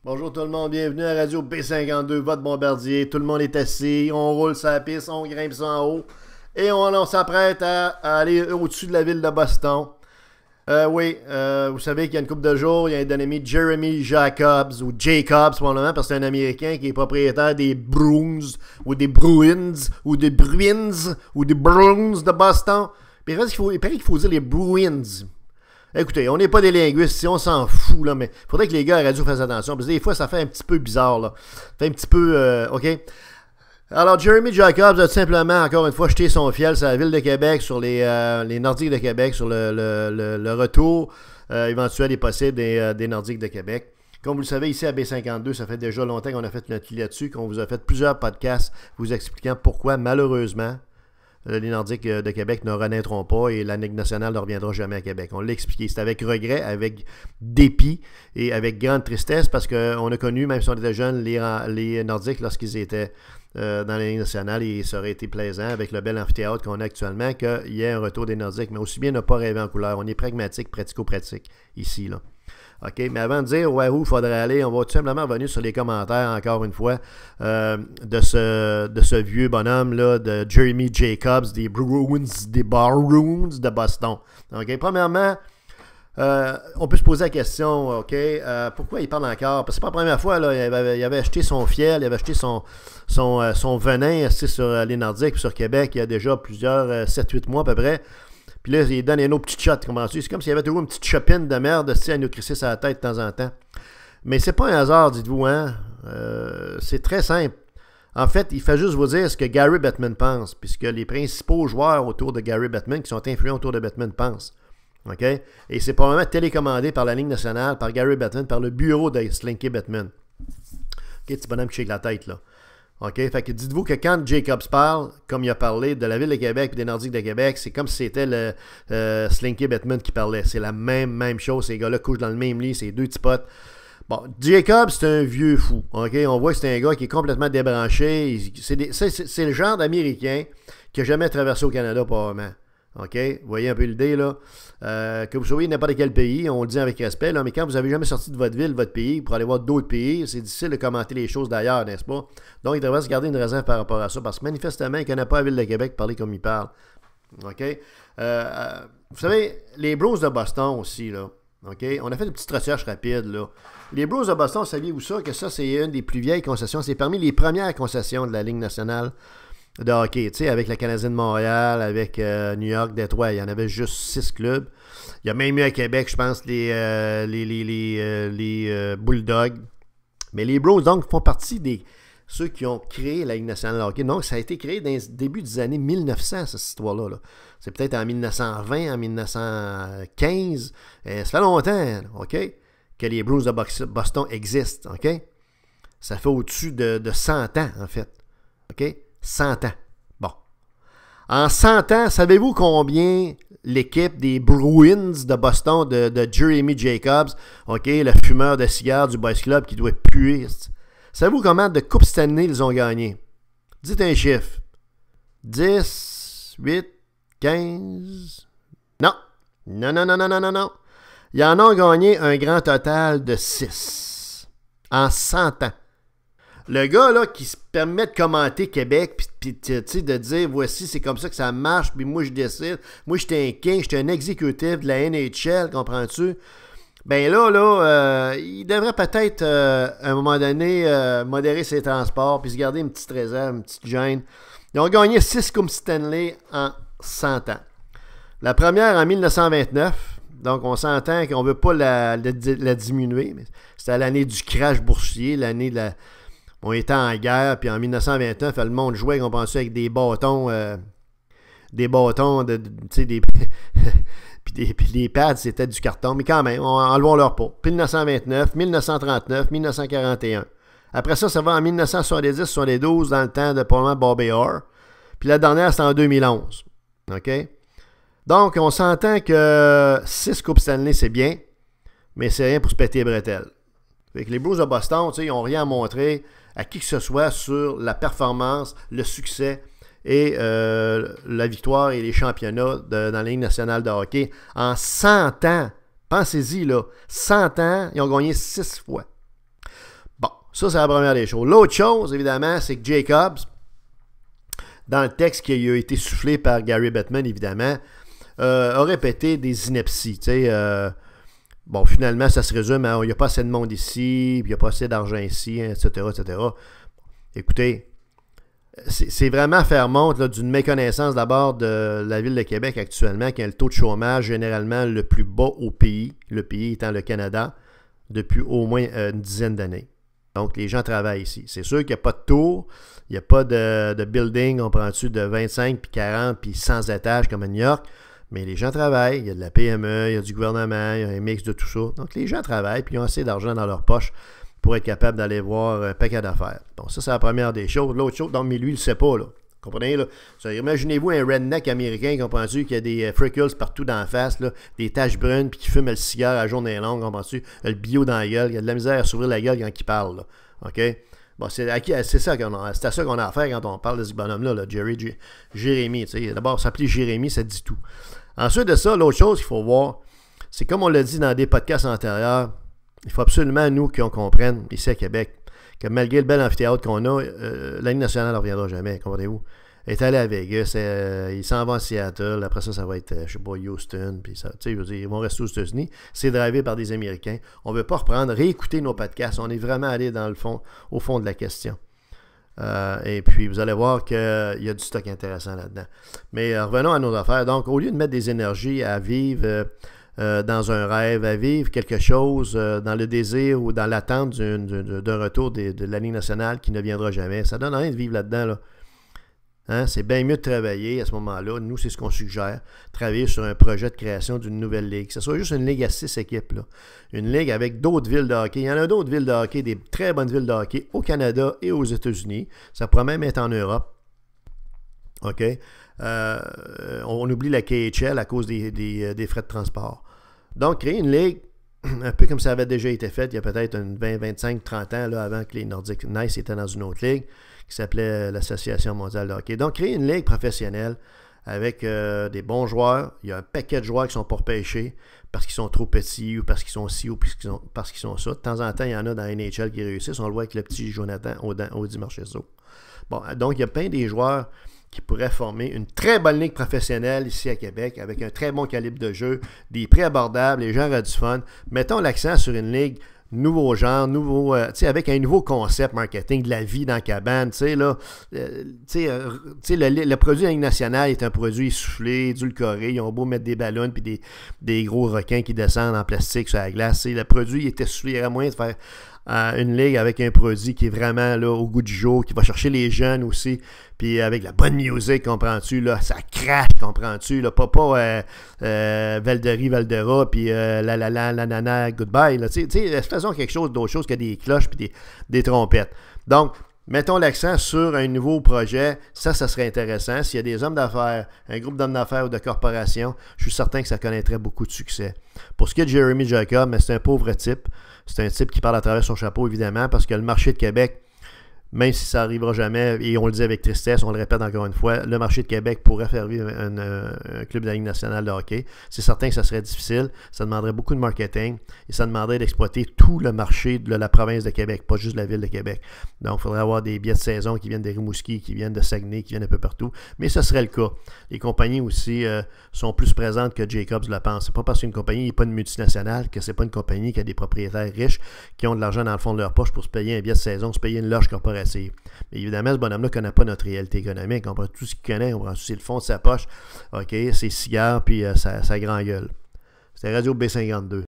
Bonjour tout le monde, bienvenue à Radio B52, votre bombardier. Tout le monde est assis, on roule sa piste, on grimpe ça en haut et on s'apprête à aller au-dessus de la ville de Boston. Vous savez qu'il y a une couple de jours, il y a un ami Jeremy Jacobs, ou Jacobs probablement, parce que c'est un Américain qui est propriétaire des Bruins, ou des Bruins, ou des Bruins, ou des Bruins de Boston. Puis il paraît qu'il faut dire les Bruins. Écoutez, on n'est pas des linguistes, on s'en fout, là, mais il faudrait que les gars à la radio fassent attention, parce que des fois, ça fait un petit peu bizarre, là. Ça fait un petit peu, OK? Alors, Jeremy Jacobs a tout simplement, encore une fois, jeté son fiel sur la ville de Québec, sur les Nordiques de Québec, sur le retour éventuel et possible des Nordiques de Québec. Comme vous le savez, ici à B52, ça fait déjà longtemps qu'on a fait notre lit là-dessus, qu'on vous a fait plusieurs podcasts vous expliquant pourquoi, malheureusement, les Nordiques de Québec ne renaîtront pas et la Ligue nationale ne reviendra jamais à Québec. On l'a expliqué. C'est avec regret, avec dépit et avec grande tristesse parce qu'on a connu, même si on était jeunes, les Nordiques lorsqu'ils étaient dans la Ligue nationale et ça aurait été plaisant avec le bel amphithéâtre qu'on a actuellement qu'il y ait un retour des Nordiques. Mais aussi bien ne pas rêver en couleur. On est pragmatique, pratico-pratique ici, là. OK, mais avant de dire où il faudrait aller, on va tout simplement revenir sur les commentaires, encore une fois, de ce vieux bonhomme-là, de Jeremy Jacobs, des Bruins de Boston. OK, premièrement, on peut se poser la question, OK, pourquoi il parle encore? Parce que c'est pas la première fois, là, il avait acheté son fiel, il avait acheté son venin sur les Nordiques, sur Québec, il y a déjà plusieurs, 7-8 mois à peu près. Puis là, il donne un autre petit shot, comprends-tu? C'est comme s'il y avait toujours une petite chopine de merde à nous crisser sur la tête de temps en temps. Mais c'est pas un hasard, dites-vous, hein? C'est très simple. En fait, il fait juste vous dire ce que Gary Bettman pense, puisque les principaux joueurs autour de Gary Bettman, qui sont influents autour de Bettman, pensent. OK? Et c'est probablement télécommandé par la Ligue nationale, par Gary Bettman, par le bureau de Slinky Bettman. OK, petit bonhomme qui shake la tête, là. OK? Fait que dites-vous que quand Jacobs parle, comme il a parlé de la ville de Québec et des Nordiques de Québec, c'est comme si c'était le Slinky Bettman qui parlait. C'est la même chose. Ces gars-là couchent dans le même lit, c'est deux petits potes. Bon, Jacobs, c'est un vieux fou. OK? On voit que c'est un gars qui est complètement débranché. C'est le genre d'Américain qui n'a jamais traversé au Canada, probablement. OK? Vous voyez un peu l'idée, là. Que vous soyez n'importe quel pays, on le dit avec respect, là, mais quand vous n'avez jamais sorti de votre ville, votre pays, pour aller voir d'autres pays, c'est difficile de commenter les choses d'ailleurs, n'est-ce pas? Donc, il devrait se garder une réserve par rapport à ça, parce que manifestement, il ne connaît pas la ville de Québec parler comme il parle. OK? Vous savez, les Bruins de Boston aussi, là. OK? On a fait une petite recherche rapide, là. Les Bruins de Boston, saviez-vous ça? Que ça, c'est une des plus vieilles concessions. C'est parmi les premières concessions de la Ligue nationale de hockey, tu sais, avec la Canadienne de Montréal, avec New York, Détroit, il y en avait juste 6 clubs. Il y a même eu à Québec, je pense, les Bulldogs. Mais les Bruins, donc, font partie de ceux qui ont créé la Ligue nationale de hockey. Donc, ça a été créé dans le début des années 1900, cette histoire-là. Là. C'est peut-être en 1920, en 1915. Ça fait longtemps, OK, que les Bruins de Boston existent, OK? Ça fait au-dessus de 100 ans, en fait, OK? 100 ans. Bon. En 100 ans, savez-vous combien l'équipe des Bruins de Boston de Jeremy Jacobs, OK, le fumeur de cigares du Boys Club qui doit puer, savez-vous combien de Coupes Stanley ils ont gagné? Dites un chiffre. 10, 8, 15... Non. Non. Ils en ont gagné un grand total de 6. En 100 ans. Le gars là qui se permet de commenter Québec, puis de dire voici c'est comme ça que ça marche, puis moi je décide, moi j'étais un king, j'étais un exécutif de la NHL, comprends-tu? Ben là, il devrait peut-être à un moment donné modérer ses transports, puis se garder une petite réserve, une petite gêne. Ils ont gagné 6 Coupes Stanley en 100 ans. La première en 1929. Donc, on s'entend qu'on ne veut pas la diminuer, mais c'était l'année du crash boursier, l'année de la... On était en guerre, puis en 1929, le monde jouait, on pensait, avec des bâtons, tu sais, puis les pads, c'était du carton, mais quand même, enlevons-leur pas. Puis 1929, 1939, 1941. Après ça, ça va en 1970-72, dans le temps de probablement Bobby Orr. Puis la dernière, c'est en 2011. OK? Donc, on s'entend que 6 Coupes Stanley, c'est bien. mais c'est rien pour se péter les bretelles. Fait que les Blues de Boston, ils n'ont rien à montrer à qui que ce soit sur la performance, le succès et la victoire et les championnats dans la Ligue nationale de hockey. En 100 ans, pensez-y, là, 100 ans, ils ont gagné 6 fois. Bon, ça, c'est la première des choses. L'autre chose, évidemment, c'est que Jacobs, dans le texte qui a été soufflé par Gary Bettman, évidemment, a répété des inepties. Bon, finalement, ça se résume à il n'y a pas assez de monde ici, puis il n'y a pas assez d'argent ici, etc., etc. Écoutez, c'est vraiment faire montre d'une méconnaissance d'abord de la ville de Québec actuellement, qui a le taux de chômage généralement le plus bas au pays, le pays étant le Canada, depuis au moins une dizaine d'années. Donc, les gens travaillent ici. C'est sûr qu'il n'y a pas de tour, il n'y a pas de building, on prend-tu de 25, puis 40, puis 100 étages comme à New York, mais les gens travaillent, il y a de la PME, il y a du gouvernement, il y a un mix de tout ça. Donc, les gens travaillent, puis ils ont assez d'argent dans leur poche pour être capable d'aller voir un paquet d'affaires. Bon, ça, c'est la première des choses. L'autre chose, donc, mais lui, il ne le sait pas, là. Comprenez, là? Imaginez-vous un redneck américain, comprends-tu, qui a des freckles partout dans la face, là, des taches brunes, puis qui fume le cigare à journée longue, comprends-tu, le bio dans la gueule, il a de la misère à s'ouvrir la gueule quand il parle, là. OK? Bon, c'est à ça qu'on a affaire quand on parle de ce bonhomme-là, là, Jérémy. D'abord, s'appeler Jérémy, ça dit tout. Ensuite de ça, l'autre chose qu'il faut voir, c'est comme on l'a dit dans des podcasts antérieurs, il faut absolument, nous, qu'on comprenne, ici à Québec, que malgré le bel amphithéâtre qu'on a, la Ligue nationale ne reviendra jamais, comprenez-vous? Il est allé à Vegas, il s'en va à Seattle, après ça va être, je sais pas, Houston, puis ça, je veux dire, ils vont rester aux États-Unis. C'est drivé par des Américains. On ne veut pas reprendre, réécouter nos podcasts. On est vraiment allé dans le fond, au fond de la question. Et puis, vous allez voir qu'il y a du stock intéressant là-dedans. Mais revenons à nos affaires. Donc, au lieu de mettre des énergies à vivre dans un rêve, à vivre quelque chose dans le désir ou dans l'attente d'un retour de la Ligue nationale qui ne viendra jamais, ça ne donne rien de vivre là-dedans, là. Hein? C'est bien mieux de travailler à ce moment-là. Nous, c'est ce qu'on suggère. Travailler sur un projet de création d'une nouvelle ligue. Que ce soit juste une ligue à 6 équipes. Là. Une ligue avec d'autres villes de hockey. Il y en a d'autres villes de hockey, des très bonnes villes de hockey au Canada et aux États-Unis. Ça pourrait même être en Europe. OK? On oublie la KHL à cause des frais de transport. Donc, créer une ligue, un peu comme ça avait déjà été fait il y a peut-être 20, 25, 30 ans là, avant que les Nordic Nice étaient dans une autre ligue qui s'appelait l'Association mondiale de hockey. Donc, créer une ligue professionnelle avec des bons joueurs. Il y a un paquet de joueurs qui sont pour pêcher parce qu'ils sont trop petits ou parce qu'ils sont ci ou parce qu'ils sont ça. De temps en temps, il y en a dans la NHL qui réussissent. On le voit avec le petit Jonathan Audi Marchessault. Bon, donc, il y a plein des joueurs qui pourraient former une très bonne ligue professionnelle ici à Québec avec un très bon calibre de jeu, des prix abordables, les gens auraient du fun. Mettons l'accent sur une ligue nouveau genre, avec un nouveau concept marketing de la vie dans la cabane, le produit de la Ligue nationale est un produit essoufflé, édulcoré, ils ont beau mettre des ballons puis des gros requins qui descendent en plastique sur la glace, le produit est essoufflé, il y aurait moyen de faire une ligue avec un produit qui est vraiment là, au goût du jour, qui va chercher les jeunes aussi, puis avec la bonne musique, comprends-tu, là, ça crache, comprends-tu, là, pas Valderie, Valdera, puis la nana, goodbye, là, faisons quelque chose d'autre chose que des cloches puis des trompettes. Donc, mettons l'accent sur un nouveau projet, ça serait intéressant. S'il y a des hommes d'affaires, un groupe d'hommes d'affaires ou de corporations, je suis certain que ça connaîtrait beaucoup de succès. Pour ce qui est de Jérémy Jacob, mais c'est un pauvre type. C'est un type qui parle à travers son chapeau, évidemment, parce que le marché de Québec, même si ça n'arrivera jamais, et on le dit avec tristesse, on le répète encore une fois, le marché de Québec pourrait faire vivre un club de la Ligue nationale de hockey. C'est certain que ça serait difficile, ça demanderait beaucoup de marketing, et ça demanderait d'exploiter tout le marché de la province de Québec, pas juste la ville de Québec. Donc, il faudrait avoir des billets de saison qui viennent de Rimouski, qui viennent de Saguenay, qui viennent un peu partout, mais ce serait le cas. Les compagnies aussi sont plus présentes que Jacobs le pense. C'est pas parce qu'une compagnie n'est pas une multinationale que c'est pas une compagnie qui a des propriétaires riches qui ont de l'argent dans le fond de leur poche pour se payer un billet de saison, se payer une loge corporative. Mais évidemment, ce bonhomme-là ne connaît pas notre réalité économique. On prend tout ce qu'il connaît, on prend tout le fond de sa poche, OK, ses cigares, puis sa grand gueule. C'était Radio B52.